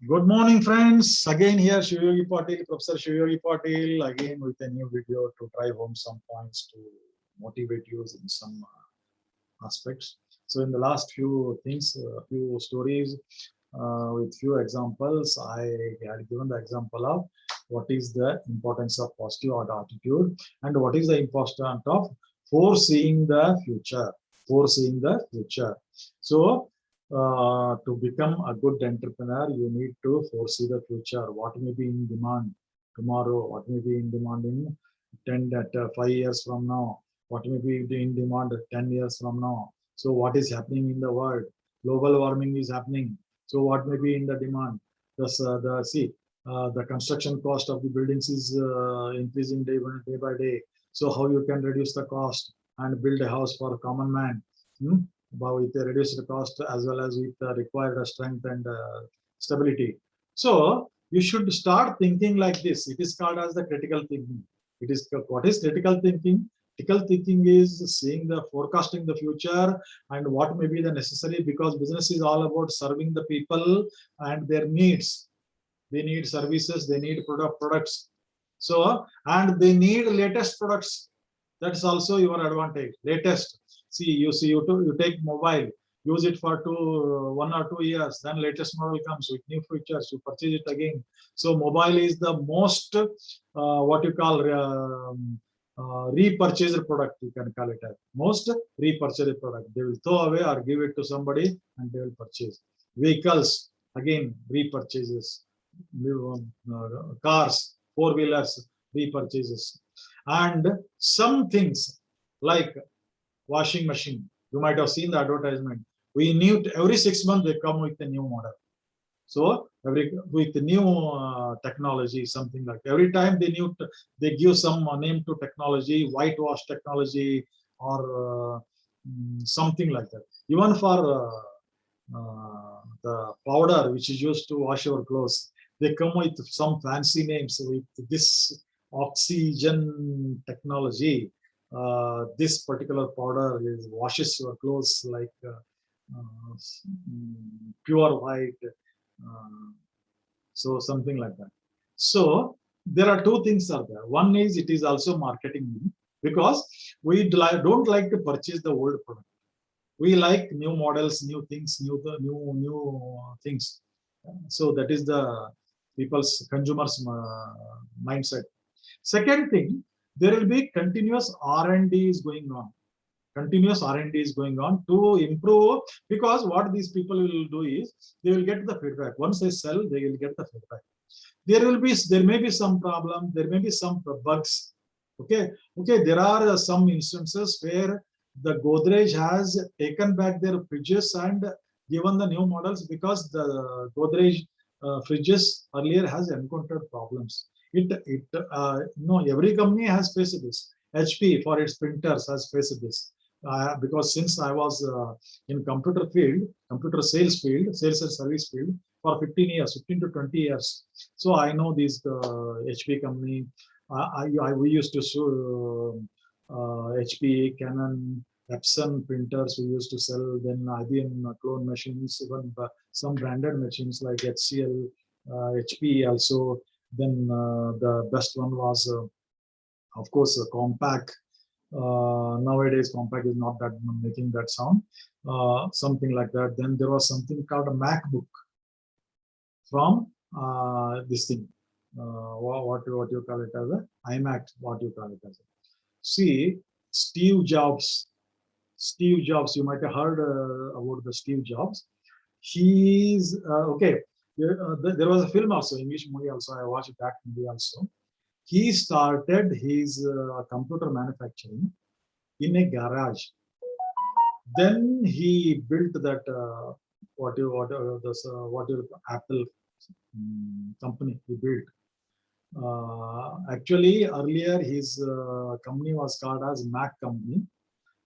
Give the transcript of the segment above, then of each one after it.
Good morning, friends. Again, here Shivayogi Patil, Professor Shivayogi Patil, again with a new video to drive home some points to motivate you in some aspects. So, in the last few things, few stories with few examples, I had given the example of what is the importance of positive attitude and what is the importance of foreseeing the future. Foreseeing the future. So, to become a good entrepreneur, you need to foresee the future. What may be in demand tomorrow? What may be in demand in 5 years from now? What may be in demand 10 years from now? So what is happening in the world? Global warming is happening. So what may be in the demand? The construction cost of the buildings is increasing day by day. So how you can reduce the cost and build a house for a common man? But with the reduced cost as well as with the required strength and stability. So you should start thinking like this. It is called as the critical thinking. It is what is critical thinking? Critical thinking is seeing the forecasting the future and what may be the necessary, because business is all about serving the people and their needs. They need services, they need products. So, and they need latest products. That's also your advantage. Latest. You take mobile, use it for 1 or 2 years, then latest model comes with new features, you purchase it again. So mobile is the most what you call repurchased product, you can call it as most repurchased product. They will throw away or give it to somebody and they will purchase. Vehicles, again, repurchases. Cars, four-wheelers, repurchases. And some things like washing machine. You might have seen the advertisement. We need every 6 months they come with a new model. So with the new technology, something like every time they give some name to technology, whitewash technology or something like that. Even for the powder which is used to wash your clothes, they come with some fancy names with this oxygen technology. This particular powder washes your clothes like pure white. So something like that. So there are two things are there. One is it is also marketing, because we don't like to purchase the old product. We like new models, new things, new things. So that is the people's consumers mindset. Second thing, there will be continuous R&D is going on. Continuous R&D is going on to improve, because what these people will do is they will get the feedback. Once they sell, they will get the feedback. There may be some problem, there may be some bugs. Okay, there are some instances where the Godrej has taken back their fridges and given the new models, because the Godrej fridges earlier has encountered problems. Every company has faced this. HP for its printers has faced this. Because since I was in computer sales field, sales and service field for 15 years, 15 to 20 years. So I know these HP company. We used to show HP, Canon, Epson printers we used to sell, then IBM clone machines, even some branded machines like HCL, HP also. Then the best one was, of course, Compaq. Nowadays, Compaq is not that making that sound. Something like that. Then there was something called a MacBook from this thing. What you call it as a iMac? What you call it as a? See, Steve Jobs. Steve Jobs. You might have heard about the Steve Jobs. He's okay. There was a film also, English movie also. I watched that movie also. He started his computer manufacturing in a garage. Then he built that Apple company he built. Actually, earlier his company was called as Mac company.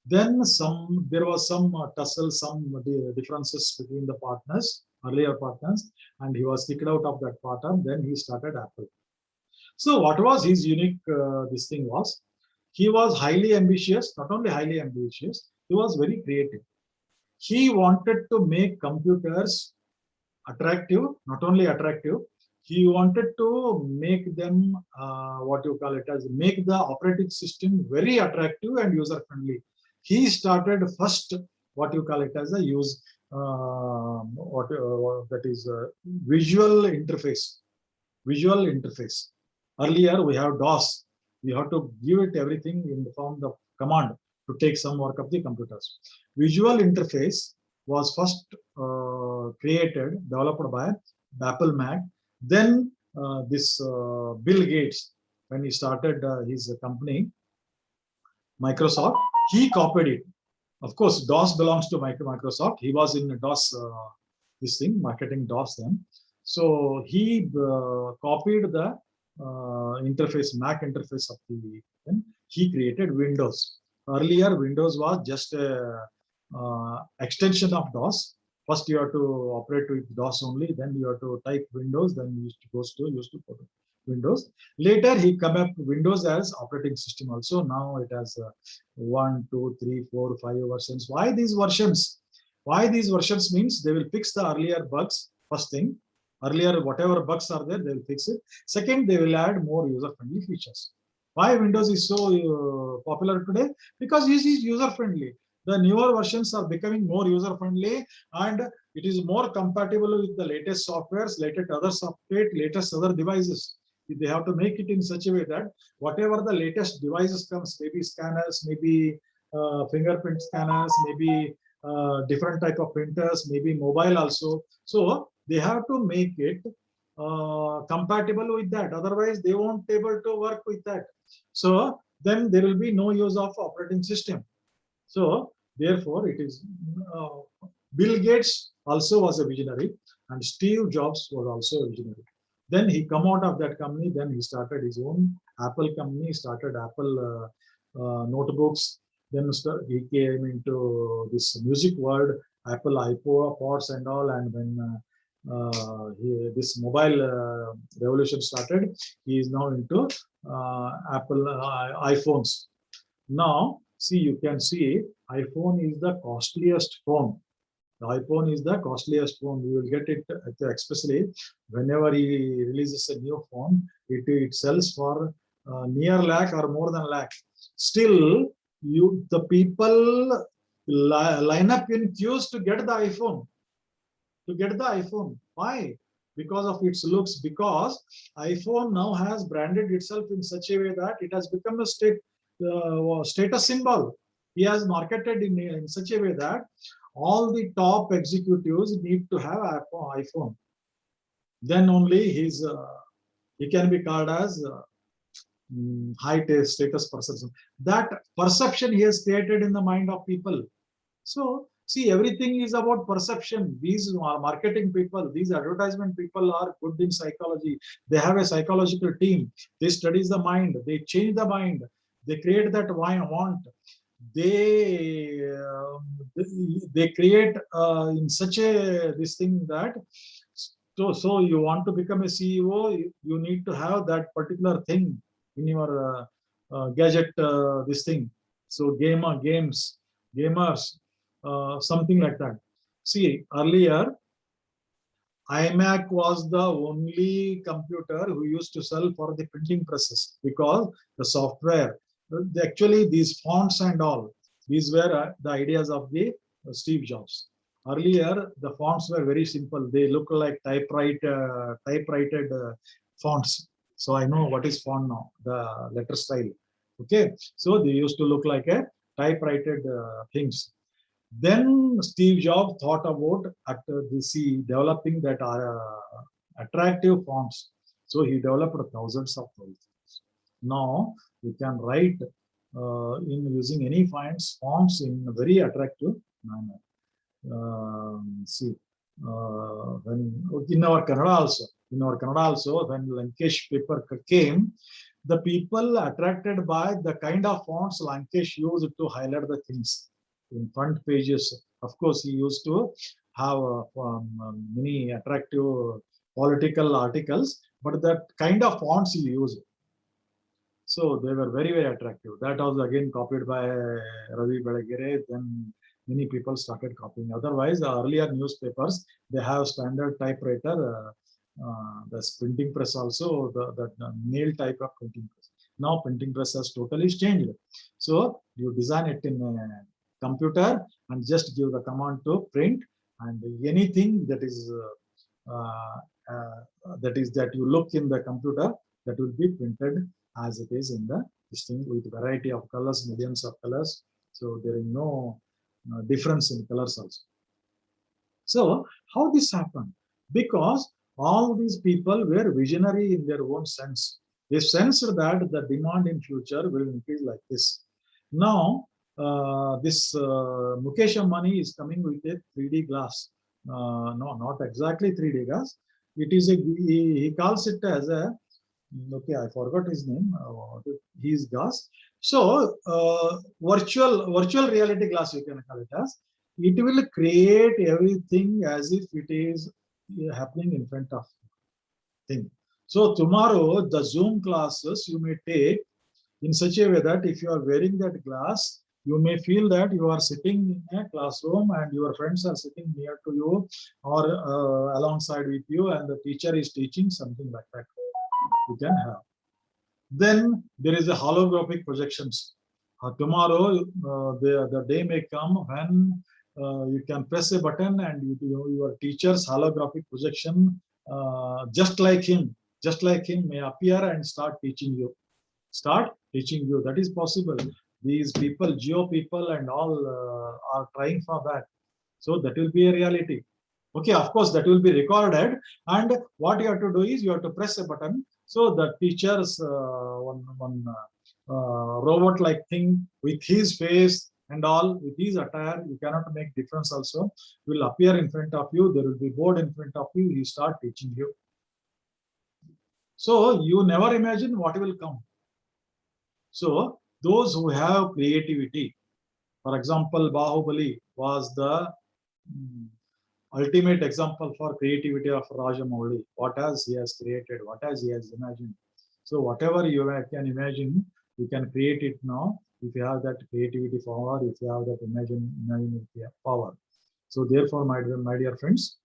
Then there was some tussle, some differences between the partners, earlier partners, and he was kicked out of that partner. Then he started Apple. So what was his unique this thing was, he was highly ambitious, not only highly ambitious, he was very creative. He wanted to make computers attractive, not only attractive, he wanted to make them, what you call it as, make the operating system very attractive and user friendly. He started first, what you call it as a use, that is visual interface. Visual interface. Earlier we have DOS. We have to give it everything in the form of command to take some work of the computers. Visual interface was first created, developed by Apple Mac. Then this Bill Gates, when he started his company, Microsoft, he copied it. Of course, DOS belongs to Microsoft. He was in DOS, this thing, marketing DOS then. So he copied the interface, Mac interface of the, then he created Windows. Earlier, Windows was just a extension of DOS. First, you have to operate with DOS only, then you have to type Windows, then you used to put Windows. Later, he come up Windows as operating system also. Now it has 1, 2, 3, 4, 5 versions. Why these versions? Why these versions means they will fix the earlier bugs, first thing. Earlier, whatever bugs are there, they will fix it. Second, they will add more user-friendly features. Why Windows is so popular today? Because it is user-friendly. The newer versions are becoming more user-friendly, and it is more compatible with the latest softwares, latest other devices. They have to make it in such a way that whatever the latest devices comes, maybe scanners, maybe fingerprint scanners, maybe different type of printers, maybe mobile also. So they have to make it compatible with that. Otherwise, they won't be able to work with that. So then there will be no use of operating system. So therefore, it is Bill Gates also was a visionary, and Steve Jobs was also a visionary. Then he come out of that company. Then he started his own Apple company. Started Apple notebooks. Then he came into this music world, Apple iPods and all. And when this mobile revolution started, he is now into Apple iPhones. Now, see, you can see iPhone is the costliest phone. The iPhone is the costliest phone. You will get it, especially whenever he releases a new phone, it sells for near lakh or more than lakh. Still, the people line up in queues to get the iPhone. To get the iPhone. Why? Because of its looks. Because iPhone now has branded itself in such a way that it has become a status symbol. He has marketed in such a way that all the top executives need to have iPhone. Then only he can be called as high status person. That perception he has created in the mind of people. So see, everything is about perception. These marketing people, these advertisement people are good in psychology. They have a psychological team. They study the mind. They change the mind. They create that want. They create in such a this thing that so you want to become a CEO, you need to have that particular thing in your gadget. This thing. So gamers, something like that. See, earlier iMac was the only computer who used to sell for the printing presses because the software. Actually, these fonts and all, these were the ideas of the Steve Jobs. Earlier, the fonts were very simple. They look like typewritten fonts. So I know what is font now, the letter style. Okay, so they used to look like a typewritten things. Then Steve Jobs thought about developing that attractive fonts. So he developed thousands of those. Now you can write in using any fonts in a very attractive manner. See, when in our Kannada also, when Lankesh paper came, the people attracted by the kind of fonts Lankesh used to highlight the things in front pages. Of course, he used to have many attractive political articles, but that kind of fonts he used. So they were very, very attractive. That was again copied by Ravi Belagere. Then many people started copying. Otherwise, the earlier newspapers, they have standard typewriter, the printing press also, the nail type of printing press. Now printing press has totally changed. So you design it in a computer and just give the command to print, and anything that is that you look in the computer, that will be printed as it is in the this thing, with variety of colors, millions of colors. So there is no difference in colors also. So how this happened? Because all these people were visionary in their own sense. They sensed that the demand in future will increase like this. Now, this Mukesh Ambani is coming with a 3D glass. No, not exactly 3D glass. It is a, he calls it as a, okay, I forgot his name. His glass. So virtual reality glass, you can call it as. It will create everything as if it is happening in front of thing. So tomorrow the Zoom classes you may take in such a way that if you are wearing that glass, you may feel that you are sitting in a classroom and your friends are sitting near to you or alongside with you, and the teacher is teaching something like that. You can have. Then there is a holographic projections. Tomorrow, the day may come when you can press a button and your teacher's holographic projection, just like him may appear and start teaching you. That is possible. These people, geo people and all are trying for that. So that will be a reality. Okay, of course, that will be recorded. And what you have to do is you have to press a button. So the teacher's one robot-like thing with his face and all, with his attire, you cannot make difference also, will appear in front of you. There will be board in front of you. He start teaching you. So you never imagine what will come. So those who have creativity, for example, Bahubali was the ultimate example for creativity of Rajamouli. What else he has created, what else he has imagined. So whatever you can imagine, you can create it now if you have that creativity power, if you have that imaginative power. So therefore, my dear friends,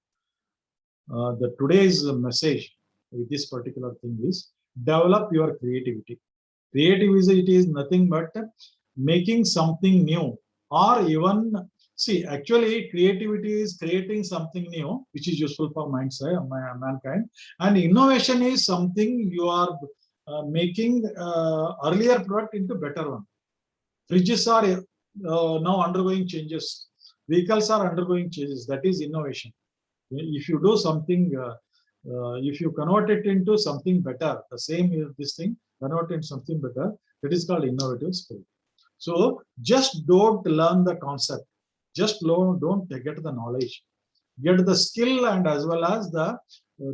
the today's message with this particular thing is develop your creativity. Creativity is nothing but making something new, or even see, actually creativity is creating something new which is useful for mankind, and innovation is something you are making earlier product into better one. Fridges are now undergoing changes, vehicles are undergoing changes. That is innovation. If you do something, if you convert it into something better, the same this thing, convert it into something better, that is called innovative spirit. So just don't learn the concept, just don't get the knowledge, get the skill, and as well as the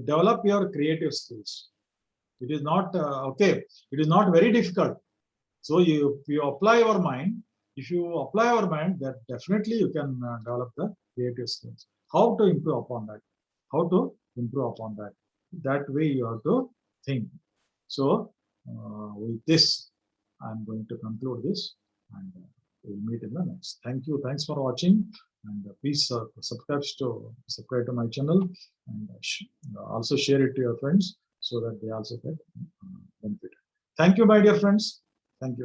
develop your creative skills. It is not okay. It is not very difficult. So you apply your mind. If you apply your mind, that definitely you can develop the creative skills. How to improve upon that? How to improve upon that? That way you have to think. So with this, I'm going to conclude this, and we'll meet in the next. Thank you. Thanks for watching, and please subscribe to my channel, and also share it to your friends so that they also get benefit. Thank you, my dear friends. Thank you.